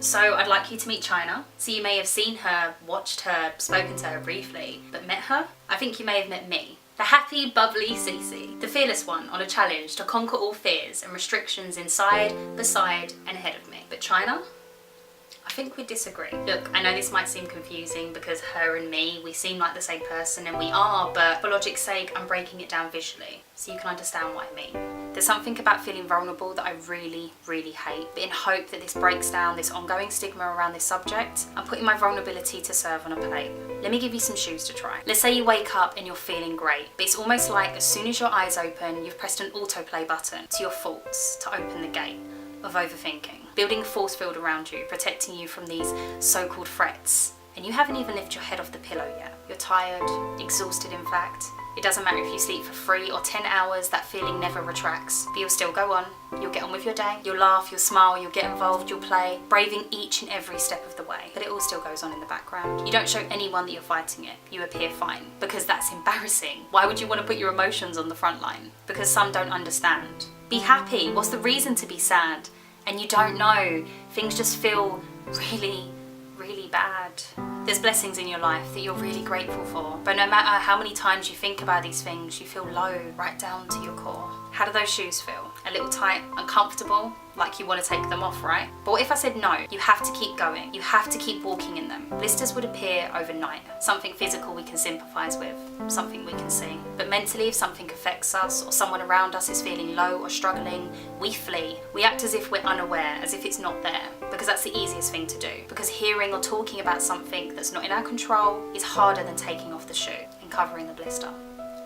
So I'd like you to meet Chyna. So you may have seen her, watched her, spoken to her briefly, but met her? I think you may have met me. The happy, bubbly Cece. The fearless one on a challenge to conquer all fears and restrictions inside, beside and ahead of me. But Chyna? I think we disagree. Look, I know this might seem confusing because her and me, we seem like the same person, and we are, but for logic's sake, I'm breaking it down visually so you can understand what I mean. There's something about feeling vulnerable that I really, really hate, but in hope that this breaks down this ongoing stigma around this subject, I'm putting my vulnerability to serve on a plate. Let me give you some shoes to try. Let's say you wake up and you're feeling great, but it's almost like as soon as your eyes open, you've pressed an autoplay button to your thoughts to open the gate of overthinking, building a force field around you, protecting you from these so-called threats. And you haven't even lifted your head off the pillow yet. You're tired, exhausted in fact. It doesn't matter if you sleep for 3 or 10 hours, that feeling never retracts. But you'll still go on, you'll get on with your day, you'll laugh, you'll smile, you'll get involved, you'll play, braving each and every step of the way. But it all still goes on in the background. You don't show anyone that you're fighting it, you appear fine. Because that's embarrassing. Why would you want to put your emotions on the front line? Because some don't understand. Be happy, what's the reason to be sad? And you don't know, things just feel really, really bad. There's blessings in your life that you're really grateful for, but no matter how many times you think about these things, you feel low right down to your core. How do those shoes feel? A little tight, uncomfortable, like you want to take them off, right? But what if I said no? You have to keep going. You have to keep walking in them. Blisters would appear overnight. Something physical we can sympathise with, something we can see. But mentally, if something affects us or someone around us is feeling low or struggling, we flee. We act as if we're unaware, as if it's not there, because that's the easiest thing to do. Because hearing or talking about something that's not in our control is harder than taking off the shoe and covering the blister.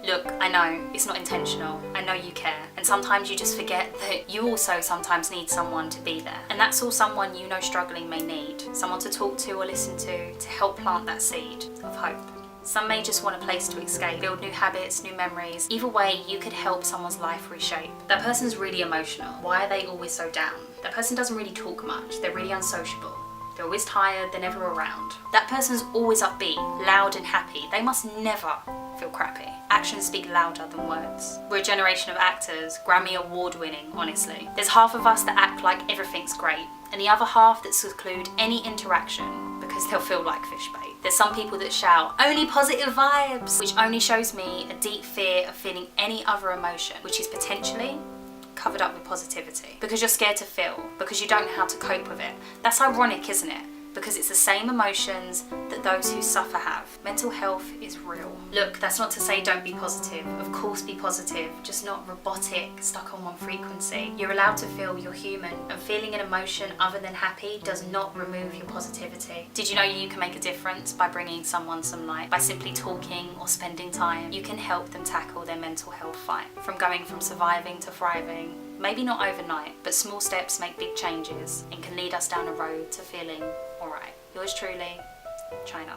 Look, I know, it's not intentional. I know you care. And sometimes you just forget that you also sometimes need someone to be there. And that's all someone you know struggling may need. Someone to talk to or listen to help plant that seed of hope. Some may just want a place to escape, build new habits, new memories. Either way, you could help someone's life reshape. That person's really emotional. Why are they always so down? That person doesn't really talk much. They're really unsociable. They're always tired, they're never around. That person's always upbeat, loud and happy. They must never feel crappy. Actions speak louder than words. We're a generation of actors, Grammy award winning, honestly. There's half of us that act like everything's great, and the other half that seclude any interaction because they'll feel like fish bait. There's some people that shout, only positive vibes, which only shows me a deep fear of feeling any other emotion, which is potentially covered up with positivity. Because you're scared to feel, because you don't know how to cope with it. That's ironic, isn't it? Because it's the same emotions that those who suffer have. Mental health is real. Look, that's not to say don't be positive. Of course be positive, just not robotic, stuck on one frequency. You're allowed to feel, you're human, and feeling an emotion other than happy does not remove your positivity. Did you know you can make a difference by bringing someone some light? By simply talking or spending time, you can help them tackle their mental health fight. From going from surviving to thriving. Maybe not overnight, but small steps make big changes and can lead us down a road to feeling alright. Yours truly, Chyna.